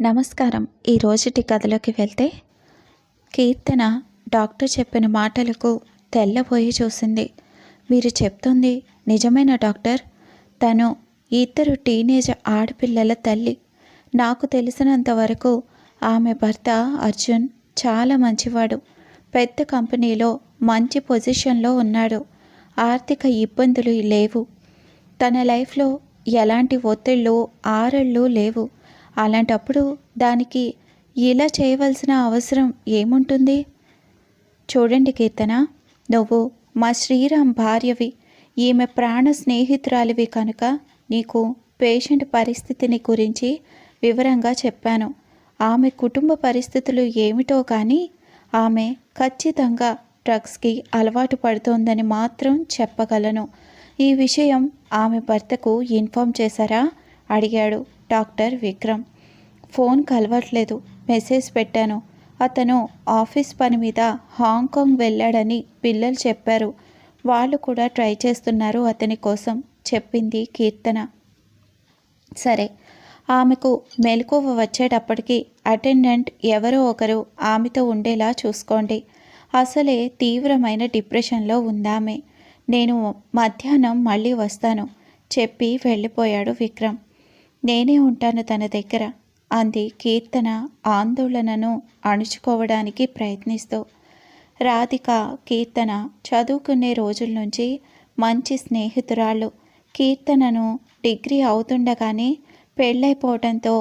నమస్కారం. ఈ రోజుటి కథలోకి వెళ్తే, కీర్తన డాక్టర్ చెప్పిన మాటలకు తెల్లబోయి చూసింది. మీరు చెప్తుంది నిజమేనా డాక్టర్? తను ఇద్దరు టీనేజ్ ఆడపిల్లల తల్లి. నాకు తెలిసినంత వరకు ఆమె భర్త అర్జున్ చాలా మంచివాడు. పెద్ద కంపెనీలో మంచి పొజిషన్లో ఉన్నాడు. ఆర్థిక ఇబ్బందులు లేవు. తన లైఫ్లో ఎలాంటి ఒత్తిళ్ళు ఆరళ్ళు లేవు. అలాంటప్పుడు దానికి ఇలా చేయవలసిన అవసరం ఏముంటుంది? చూడండి కీర్తన, నువ్వు మా శ్రీరామ్ భార్యవి, ఈమె ప్రాణ స్నేహితురాలివి కనుక నీకు పేషెంట్ పరిస్థితిని గురించి వివరంగా చెప్పాను. ఆమె కుటుంబ పరిస్థితులు ఏమిటో కానీ ఆమె ఖచ్చితంగా డ్రగ్స్కి అలవాటు పడుతోందని మాత్రం చెప్పగలను. ఈ విషయం ఆమె భర్తకు ఇన్ఫామ్ చేశారా? అడిగాడు డాక్టర్ విక్రమ్. ఫోన్ కలవట్లేదు. మెసేజ్ పెట్టాను. అతను ఆఫీస్ పని మీద హాంకాంగ్ వెళ్ళాడని పిల్లలు చెప్పారు. వాళ్ళు కూడా ట్రై చేస్తున్నారు అతని కోసం, చెప్పింది కీర్తన. సరే, ఆమెకు మెలకువ వచ్చేటప్పటికి అటెండెంట్ ఎవరో ఒకరు ఆమెతో ఉండేలా చూసుకోండి. అసలే తీవ్రమైన డిప్రెషన్లో ఉందామె. నేను మధ్యాహ్నం మళ్ళీ వస్తాను చెప్పి వెళ్ళిపోయాడు విక్రమ్. నేనే ఉంటాను తన దగ్గర, అంది కీర్తన ఆందోళనను అణుచుకోవడానికి ప్రయత్నిస్తూ. రాధిక, కీర్తన చదువుకునే రోజుల నుంచి మంచి స్నేహితురాళ్ళు. కీర్తనను డిగ్రీ అవుతుండగానే పెళ్ళైపోవడంతో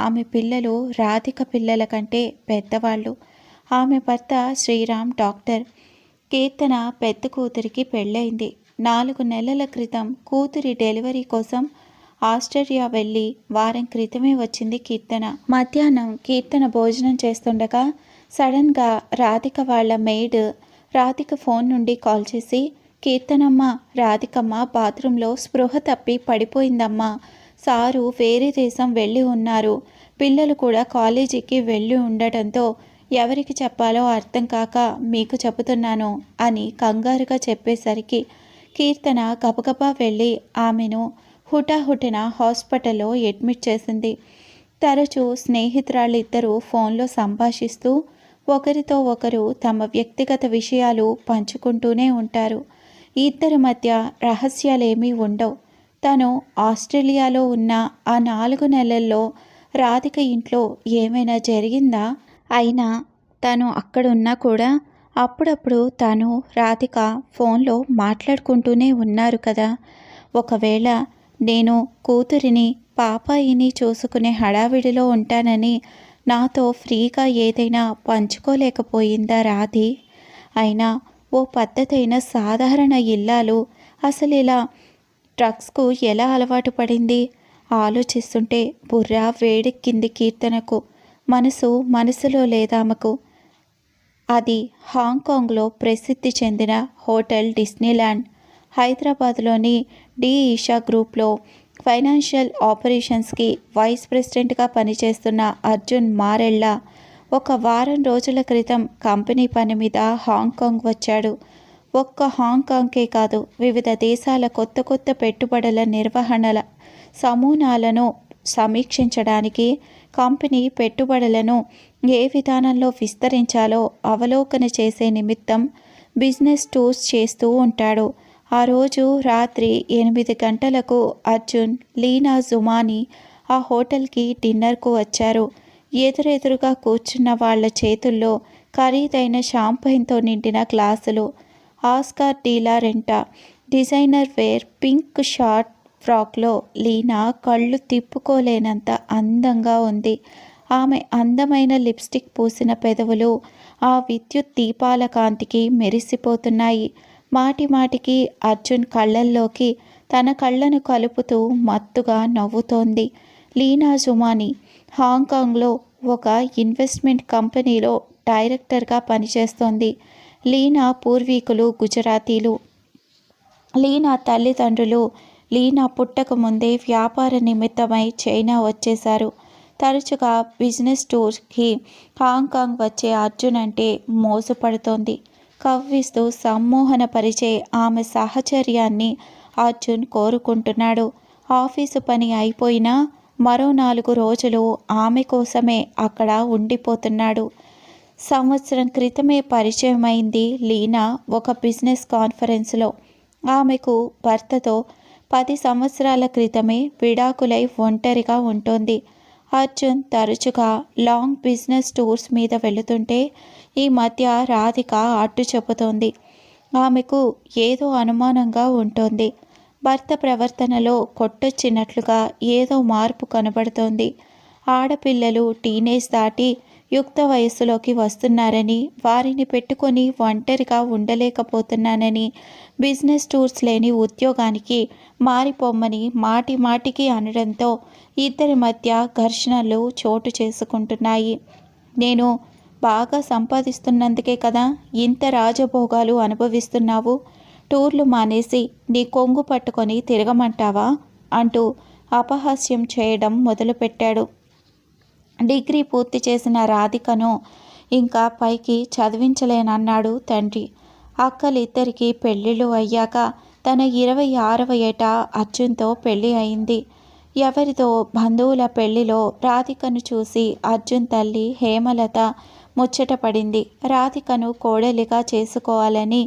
ఆమె పిల్లలు రాధిక పిల్లల కంటే పెద్దవాళ్ళు. ఆమె భర్త శ్రీరామ్ డాక్టర్. కీర్తన పెద్ద కూతురికి పెళ్ళయింది. 4 నెలల క్రితం కూతురి డెలివరీ కోసం ఆస్ట్రేలియా వెళ్ళి వారం క్రితమే వచ్చింది కీర్తన. మధ్యాహ్నం కీర్తన భోజనం చేస్తుండగా సడన్గా రాధిక వాళ్ళ మెయిడ్ రాధిక ఫోన్ నుండి కాల్ చేసి, కీర్తనమ్మ, రాధికమ్మ బాత్రూంలో స్పృహ తప్పి పడిపోయిందమ్మా. సారు వేరే దేశం వెళ్ళి ఉన్నారు. పిల్లలు కూడా కాలేజీకి వెళ్ళి ఉండటంతో ఎవరికి చెప్పాలో అర్థం కాక మీకు చెబుతున్నాను అని కంగారుగా చెప్పేసరికి కీర్తన గబగబా వెళ్ళి ఆమెను హుటాహుటిన హాస్పిటల్లో అడ్మిట్ చేసింది. తరచూ స్నేహితురాళ్ళిద్దరూ ఫోన్లో సంభాషిస్తూ ఒకరితో ఒకరు తమ వ్యక్తిగత విషయాలు పంచుకుంటూనే ఉంటారు. ఇద్దరి మధ్య రహస్యాలేమీ ఉండవు. తను ఆస్ట్రేలియాలో ఉన్న ఆ 4 నెలల్లో రాధిక ఇంట్లో ఏమైనా జరిగిందా? అయినా తను అక్కడున్నా కూడా అప్పుడప్పుడు తను రాధిక ఫోన్లో మాట్లాడుకుంటూనే ఉన్నారు కదా. ఒకవేళ నేను కూతురిని పాపాయిని చూసుకునే హడావిడిలో ఉంటానని నాతో ఫ్రీగా ఏదైనా పంచుకోలేకపోయిందా రాధి? అయినా ఓ పద్ధతైన సాధారణ ఇల్లాలు అసలు ఇలా డ్రగ్స్కు ఎలా అలవాటు పడింది? ఆలోచిస్తుంటే బుర్ర వేడెక్కింది కీర్తనకు. మనసులో లేదామకు. అది హాంకాంగ్లో ప్రసిద్ధి చెందిన హోటల్ డిస్నీల్యాండ్. హైదరాబాద్లోని డి ఈషా గ్రూప్లో ఫైనాన్షియల్ ఆపరేషన్స్కి వైస్ ప్రెసిడెంట్గా పనిచేస్తున్న అర్జున్ మారెళ్ళ ఒక వారం రోజుల క్రితం కంపెనీ పని మీద హాంకాంగ్ వచ్చాడు. ఒక్క హాంకాంగ్కే కాదు, వివిధ దేశాల కొత్త కొత్త పెట్టుబడుల నిర్వహణల సమూనాలను సమీక్షించడానికి, కంపెనీ పెట్టుబడులను ఏ విధానంలో విస్తరించాలో అవలోకన చేసే నిమిత్తం బిజినెస్ టూర్స్ చేస్తూ ఉంటాడు. ఆ రోజు రాత్రి 8 గంటలకు అర్జున్, లీనా, జుమాని ఆ హోటల్కి డిన్నర్కు వచ్చారు. ఎదురెదురుగా కూర్చున్న వాళ్ల చేతుల్లో ఖరీదైన షాంపైన్తో నిండిన glasses. Oscar de la Renta designer wear pink short ఫ్రాక్లో లీనా కళ్ళు తిప్పుకోలేనంత అందంగా ఉంది. ఆమె అందమైన లిప్స్టిక్ పూసిన పెదవులు ఆ విద్యుత్ దీపాల కాంతికి మెరిసిపోతున్నాయి. మాటిమాటికి అర్జున్ కళ్ళల్లోకి తన కళ్ళను కలుపుతూ మత్తుగా నవ్వుతోంది. లీనా జుమాని హాంకాంగ్లో ఒక ఇన్వెస్ట్మెంట్ కంపెనీలో డైరెక్టర్గా పనిచేస్తోంది. లీనా పూర్వీకులు గుజరాతీలు. లీనా తల్లిదండ్రులు లీనా పుట్టక ముందే వ్యాపార నిమిత్తమై చైనా వచ్చేశారు. తరచుగా బిజినెస్ టూర్కి హాంకాంగ్ వచ్చే అర్జున్ అంటే మోసపడుతోంది. కవ్విస్తూ సమ్మోహనపరిచే ఆమె సాహచర్యాన్ని అర్జున్ కోరుకుంటున్నాడు. ఆఫీసు పని అయిపోయినా మరో 4 రోజులు ఆమె కోసమే అక్కడ ఉండిపోతున్నాడు. సంవత్సరం క్రితమే పరిచయమైంది లీనా ఒక బిజినెస్ కాన్ఫరెన్స్లో. ఆమెకు భర్తతో 10 సంవత్సరాల క్రితమే విడాకులై ఒంటరిగా ఉంటోంది. అర్జున్ తరచుగా లాంగ్ బిజినెస్ టూర్స్ మీద వెళుతుంటే ఈ మధ్య రాధిక అడ్డు చెబుతోంది. ఆమెకు ఏదో అనుమానంగా ఉంటోంది. భర్త ప్రవర్తనలో కొట్టొచ్చినట్లుగా ఏదో మార్పు కనబడుతోంది. ఆడపిల్లలు టీనేజ్ దాటి యుక్త వయస్సులోకి వస్తున్నారని, వారిని పెట్టుకొని ఒంటరిగా ఉండలేకపోతున్నానని, బిజినెస్ టూర్స్ లేని ఉద్యోగానికి మారిపోమ్మని మాటి మాటికి అనడంతో ఇద్దరి మధ్య ఘర్షణలు చోటు చేసుకుంటున్నాయి. నేను బాగా సంపాదిస్తున్నందుకే కదా ఇంత రాజభోగాలు అనుభవిస్తున్నావు. టూర్లు మానేసి నీ కొంగు పట్టుకొని తిరగమంటావా అంటూ అపహాస్యం చేయడం మొదలుపెట్టాడు. డిగ్రీ పూర్తి చేసిన రాధికను ఇంకా పైకి చదివించలేనన్నాడు తండ్రి. అక్కలిద్దరికీ పెళ్ళిళ్ళు అయ్యాక తన 26వ ఏట అర్జున్తో పెళ్ళి అయింది. ఎవరిదో బంధువుల పెళ్లిలో రాధికను చూసి అర్జున్ తల్లి హేమలత ముచ్చటపడింది. రాధికను కోడలిగా చేసుకోవాలని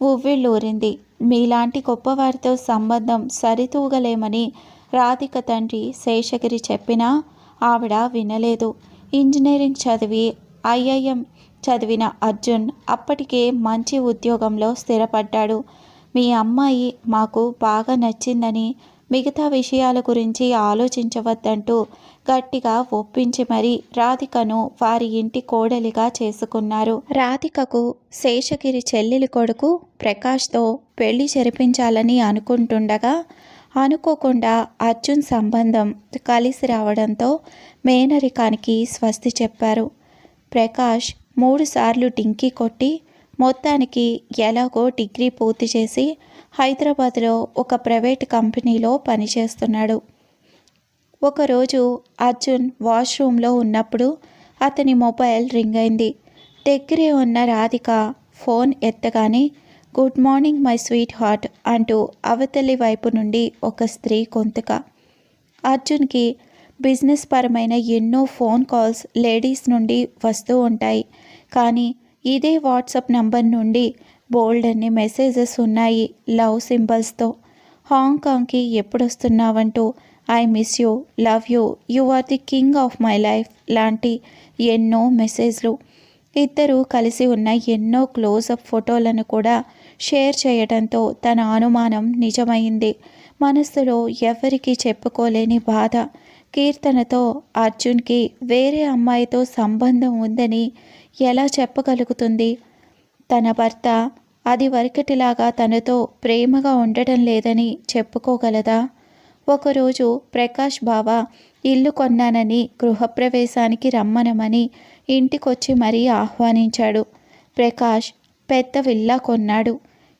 ఉవ్విళ్ళూరింది. మీలాంటి గొప్పవారితో సంబంధం సరితూగలేమని రాధిక తండ్రి శేషగిరి చెప్పినా ఆవిడ వినలేదు. ఇంజనీరింగ్ చదివి ఐఐఎం చదివిన అర్జున్ అప్పటికే మంచి ఉద్యోగంలో స్థిరపడ్డాడు. మీ అమ్మాయి మాకు బాగా నచ్చిందని, మిగతా విషయాల గురించి ఆలోచించవద్దంటూ గట్టిగా ఒప్పించి మరీ రాధికను వారి ఇంటి కోడలిగా చేసుకున్నారు. రాధికకు శేషగిరి చెల్లెలి కొడుకు ప్రకాష్తో పెళ్లి జరిపించాలని అనుకుంటుండగా అనుకోకుండా అర్జున్ సంబంధం కలిసి రావడంతో మేనరికానికి స్వస్తి చెప్పారు. ప్రకాష్ 3 సార్లు డింకీ కొట్టి మొత్తానికి ఎలాగో డిగ్రీ పూర్తి చేసి హైదరాబాద్లో ఒక ప్రైవేట్ కంపెనీలో పనిచేస్తున్నాడు. ఒకరోజు అర్జున్ వాష్రూమ్లో ఉన్నప్పుడు అతని మొబైల్ రింగ్ అయింది. దగ్గరే ఉన్న రాధిక ఫోన్ ఎత్తగానే good morning my sweetheart అంటూ అవతలి వైపు నుండి ఒక స్త్రీ గొంతుక. అర్జున్కి బిజినెస్ పరమైన ఎన్నో ఫోన్ కాల్స్ లేడీస్ నుండి వస్తూ ఉంటాయి. కానీ ఇదే వాట్సాప్ నంబర్ నుండి బోల్డ్ అన్ని మెసేజెస్ ఉన్నాయి లవ్ సింబల్స్తో. హాంకాంగ్కి ఎప్పుడొస్తున్నావంటూ, I miss you, love you, you are the king of my life లాంటి ఎన్నో మెసేజ్లు. ఇద్దరూ కలిసి ఉన్న ఎన్నో క్లోజప్ ఫోటోలను కూడా షేర్ చేయడంతో తన అనుమానం నిజమైంది. మనస్సులో ఎవరికీ చెప్పుకోలేని బాధ. కీర్తనతో అర్జున్కి వేరే అమ్మాయితో సంబంధం ఉందని ఎలా చెప్పగలుగుతుంది? తన భర్త అది వరకటిలాగా తనతో ప్రేమగా ఉండటం లేదని చెప్పుకోగలదా? ఒకరోజు ప్రకాష్ బావ ఇల్లు కొన్నానని గృహప్రవేశానికి రమ్మనమని ఇంటికొచ్చి మరీ ఆహ్వానించాడు. ప్రకాష్ పెద్ద విల్లా కొన్నాడు.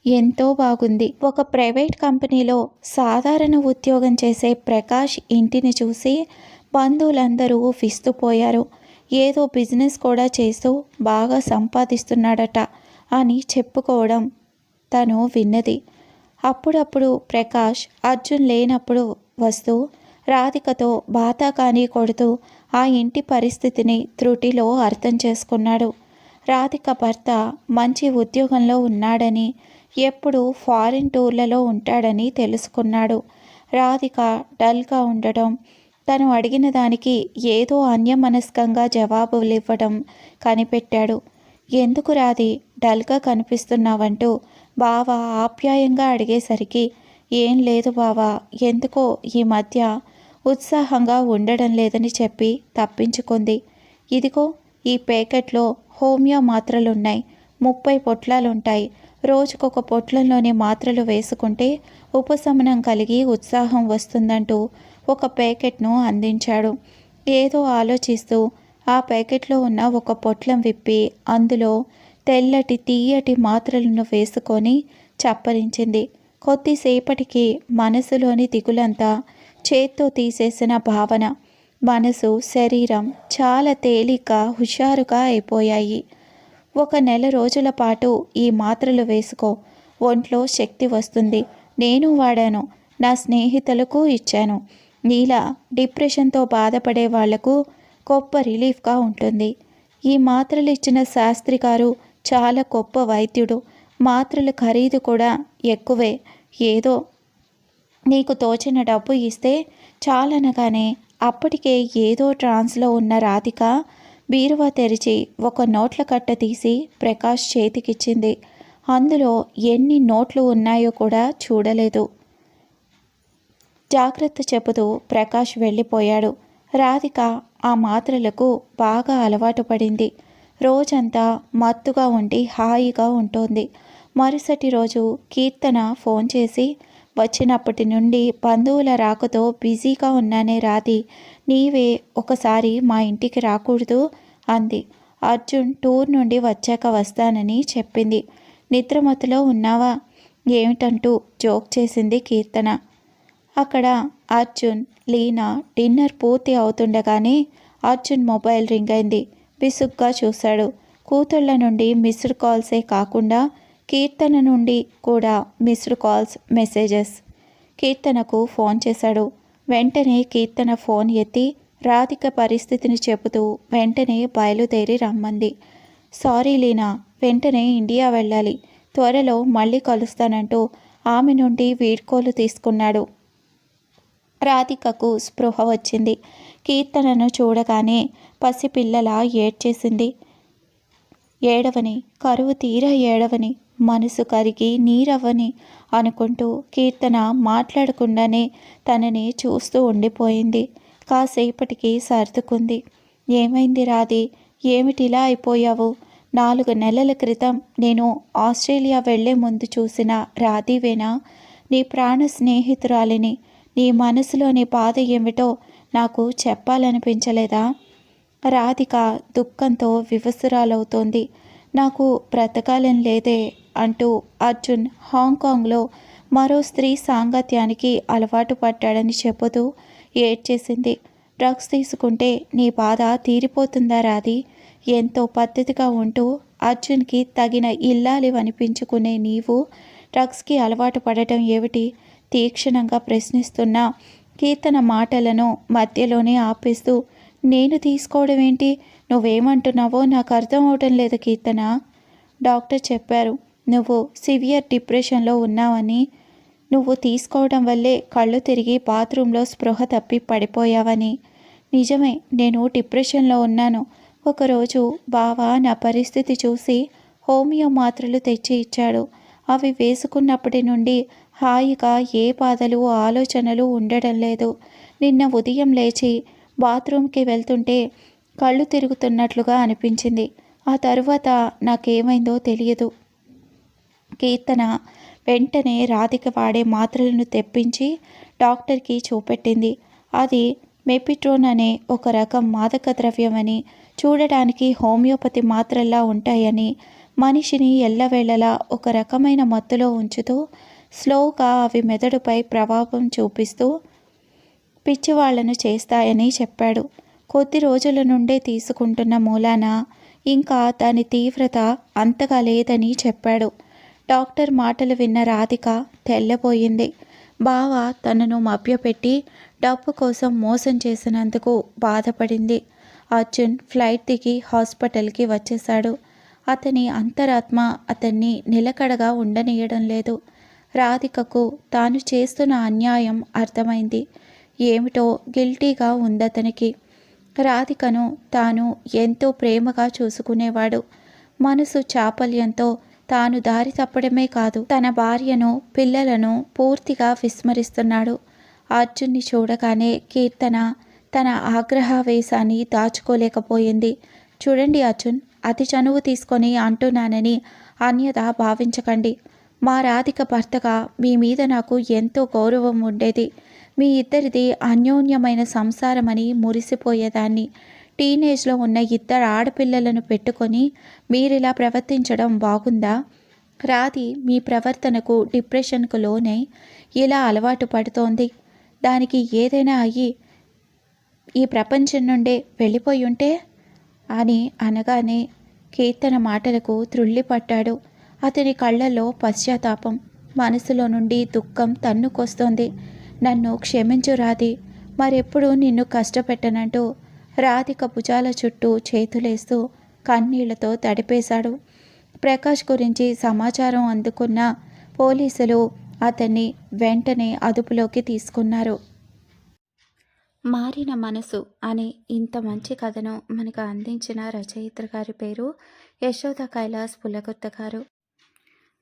ఎంతో బాగుంది. ఒక ప్రైవేట్ కంపెనీలో సాధారణ ఉద్యోగం చేసే ప్రకాష్ ఇంటిని చూసి బంధువులందరూ విస్తుపోయారు. ఏదో బిజినెస్ కూడా చేస్తూ బాగా సంపాదిస్తున్నాడట అని చెప్పుకోవడం తను విన్నది. అప్పుడప్పుడు ప్రకాష్ అర్జున్ లేనప్పుడు వస్తూ రాధికతో బాతాకానీ కొడుతూ ఆ ఇంటి పరిస్థితిని త్రుటిలో అర్థం చేసుకున్నాడు. రాధిక భర్త మంచి ఉద్యోగంలో ఉన్నాడని, ఎప్పుడు ఫారిన్ టూర్లలో ఉంటాడని తెలుసుకున్నాడు. రాధిక డల్గా ఉండడం, తను అడిగిన దానికి ఏదో అన్యమనస్కంగా జవాబులివ్వడం కనిపెట్టాడు. ఎందుకు రాధి డల్గా కనిపిస్తున్నావంటూ బావ ఆప్యాయంగా అడిగేసరికి ఏం లేదు బావా, ఎందుకో ఈ మధ్య ఉత్సాహంగా ఉండడం లేదని చెప్పి తప్పించుకుంది. ఇదిగో ఈ ప్యాకెట్లో హోమియో మాత్రలున్నాయి. 30 పొట్లాలుంటాయి. రోజుకొక పొట్లంలోని మాత్రలు వేసుకుంటే ఉపశమనం కలిగి ఉత్సాహం వస్తుందంటూ ఒక ప్యాకెట్ను అందించాడు. ఏదో ఆలోచిస్తూ ఆ ప్యాకెట్లో ఉన్న ఒక పొట్లం విప్పి అందులో తెల్లటి తీయటి మాత్రలను వేసుకొని చప్పరించింది. కొద్దిసేపటికి మనసులోని దిగులంతా చేత్తో తీసేసిన భావన, మనసు శరీరం చాలా తేలిక హుషారుగా అయిపోయాయి. 1 నెల రోజుల పాటు ఈ మాత్రలు వేసుకో, ఒంట్లో శక్తి వస్తుంది. నేను వాడాను, నా స్నేహితులకు ఇచ్చాను. నీలా డిప్రెషన్తో బాధపడే వాళ్లకు గొప్ప రిలీఫ్గా ఉంటుంది. ఈ మాత్రలు ఇచ్చిన శాస్త్రి గారు చాలా గొప్ప వైద్యుడు. మాత్రల ఖరీదు కూడా ఎక్కువే. ఏదో నీకు తోచిన డబ్బు ఇస్తే చాలనగానే అప్పటికే ఏదో ట్రాన్స్లో ఉన్న రాధిక బీరువా తెరిచి ఒక నోట్ల కట్ట తీసి ప్రకాష్ చేతికిచ్చింది. అందులో ఎన్ని నోట్లు ఉన్నాయో కూడా చూడలేదు. జాగ్రత్త చెబుతూ ప్రకాష్ వెళ్ళిపోయాడు. రాధిక ఆ మాత్రలకు బాగా అలవాటు పడింది. రోజంతా మత్తుగా ఉండి హాయిగా ఉంటుంది. మరుసటి రోజు కీర్తన ఫోన్ చేసి, వచ్చినప్పటి నుండి బంధువుల రాకతో బిజీగా ఉన్నానే రాధి, నీవే ఒకసారి మా ఇంటికి రాకూడదు అంది. అర్జున్ టూర్ నుండి వచ్చాక వస్తానని చెప్పింది. నిద్రమత్తులో ఉన్నావా ఏమిటంటూ జోక్ చేసింది కీర్తన. అక్కడ అర్జున్, లీనా డిన్నర్ పూర్తి అవుతుండగానే అర్జున్ మొబైల్ రింగ్ అయింది. విసుగ్గా చూశాడు. కూతుళ్ళ నుండి మిస్డ్ కాల్సే కాకుండా కీర్తన నుండి కూడా మిస్డ్ కాల్స్, మెసేజెస్. కీర్తనకు ఫోన్ చేశాడు. వెంటనే కీర్తన ఫోన్ ఎత్తి రాధిక పరిస్థితిని చెబుతూ వెంటనే బయలుదేరి రమ్మంది. సారీ లీనా, వెంటనే ఇండియా వెళ్ళాలి, త్వరలో మళ్ళీ కలుస్తానంటూ ఆమె నుండి వీడ్కోలు తీసుకున్నాడు. రాధికకు స్పృహ వచ్చింది. కీర్తనను చూడగానే పసిపిల్లలా ఏడ్చేసింది. ఏడవని, కరువు తీరా ఏడవని, మనసు కరిగి నీరవ్వని అనుకుంటూ కీర్తన మాట్లాడకుండానే తనని చూస్తూ ఉండిపోయింది. కాసేపటికి సర్దుకుంది. ఏమైంది రాధి, ఏమిటిలా అయిపోయావు? 4 నెలల క్రితం నేను ఆస్ట్రేలియా వెళ్లే ముందు చూసిన రాధివేనా? నీ ప్రాణ స్నేహితురాలిని. నీ మనసులోని బాధ ఏమిటో నాకు చెప్పాలనిపించలేదా? రాధిక దుఃఖంతో వివసురాలవుతోంది. నాకు బ్రతకాలని లేదే అంటూ అర్జున్ హాంకాంగ్లో మరో స్త్రీ సాంగత్యానికి అలవాటు పడ్డాడని చెబుతూ ఏడ్చేసింది. డ్రగ్స్ తీసుకుంటే నీ బాధ తీరిపోతుందా రాధి? ఎంతో పద్ధతిగా ఉంటూ అర్జున్కి తగిన ఇల్లాలివనిపించుకునే నీవు డ్రగ్స్కి అలవాటు పడటం ఏమిటి? తీక్షణంగా ప్రశ్నిస్తున్న కీర్తన మాటలను మధ్యలోనే ఆపేస్తూ, నేను తీసుకోవడం ఏంటి? నువ్వేమంటున్నావో నాకు అర్థం అవటం లేదు కీర్తన. డాక్టర్ చెప్పారు నువ్వు సివియర్ డిప్రెషన్లో ఉన్నావని. నువ్వు తీసుకోవడం వల్లే కళ్ళు తిరిగి బాత్రూంలో స్పృహ తప్పి పడిపోయావని. నిజమే, నేను డిప్రెషన్లో ఉన్నాను. ఒకరోజు బావ నా పరిస్థితి చూసి హోమియో మాత్రలు తెచ్చి ఇచ్చాడు. అవి వేసుకున్నప్పటి నుండి హాయిగా ఏ బాధలు ఆలోచనలు ఉండడం లేదు. నిన్న ఉదయం లేచి బాత్రూంకి వెళ్తుంటే కళ్ళు తిరుగుతున్నట్లుగా అనిపించింది. ఆ తరువాత నాకేమైందో తెలియదు. కీర్తన వెంటనే రాధిక వాడే మాత్రలను తెప్పించి డాక్టర్కి చూపెట్టింది. అది మెపిట్రోన్ అనే ఒక రకం మాదక ద్రవ్యమని, చూడడానికి హోమియోపతి మాత్రల్లా ఉంటాయని, మనిషిని ఎల్లవేళలా ఒక రకమైన మత్తులో ఉంచుతూ స్లోగా అవి మెదడుపై ప్రభావం చూపిస్తూ పిచ్చివాళ్లను చేస్తాయని చెప్పాడు. కొద్ది రోజుల నుండే తీసుకుంటున్న మూలాన ఇంకా దాని తీవ్రత అంతగా లేదని చెప్పాడు. డాక్టర్ మాటలు విన్న రాధిక తెల్లబోయింది. బావ తనను మభ్యపెట్టి డబ్బు కోసం మోసం చేసినందుకు బాధపడింది. అర్జున్ ఫ్లైట్ దిగి హాస్పిటల్కి వచ్చేశాడు. అతని అంతరాత్మ అతన్ని నిలకడగా ఉండనీయడం లేదు. రాధికకు తాను చేస్తున్న అన్యాయం అర్థమైంది. ఏమిటో గిల్టీగా ఉందతనికి. రాధికను తాను ఎంతో ప్రేమగా చూసుకునేవాడు. మనసు చాపల్యంతో తాను దారి తప్పడమే కాదు, తన భార్యను, పిల్లలను పూర్తిగా విస్మరిస్తున్నాడు. అర్జున్ని చూడగానే కీర్తన తన ఆగ్రహావేశాన్ని దాచుకోలేకపోయింది. చూడండి అర్జున్, అతి చనువు తీసుకొని అంటున్నానని అన్యథా భావించకండి. మా రాధిక భర్తగా మీ మీద నాకు ఎంతో గౌరవం ఉండేది. మీ ఇద్దరిది అన్యోన్యమైన సంసారమని మురిసిపోయేదాన్ని. టీనేజ్లో ఉన్న 2 ఆడపిల్లలను పెట్టుకొని మీరిలా ప్రవర్తించడం బాగుందా? రాధి మీ ప్రవర్తనకు, డిప్రెషన్కు లోనై ఇలా అలవాటు పడుతోంది. దానికి ఏదైనా అయ్యి ఈ ప్రపంచం నుండే వెళ్ళిపోయి ఉంటే అని అనగానే కీర్తన మాటలకు త్రుళ్ళిపట్టాడు. అతని కళ్ళల్లో పశ్చాత్తాపం, మనసులో నుండి దుఃఖం తన్నుకొస్తోంది. నన్ను క్షమించు రాధి, మరెప్పుడు నిన్ను కష్టపెట్టనంటూ రాధిక భుజాల చుట్టూ చేతులేస్తూ కన్నీళ్లతో తడిపేశాడు. ప్రకాష్ గురించి సమాచారం అందుకున్న పోలీసులు అతన్ని వెంటనే అదుపులోకి తీసుకున్నారు. మారిన మనసు అనే ఇంత మంచి కథను మనకు అందించిన రచయిత్రి గారి పేరు యశోద కైలాస్ పుల్లగుత్త గారు.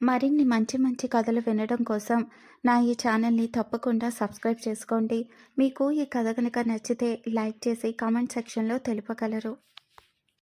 మరిన్ని మంచి మంచి కథలు వినడం కోసం నా ఈ ఛానల్ని తప్పకుండా సబ్స్క్రైబ్ చేసుకోండి. మీకు ఈ కథ కనుక నచ్చితే లైక్ చేసి కామెంట్ సెక్షన్లో తెలుపగలరు.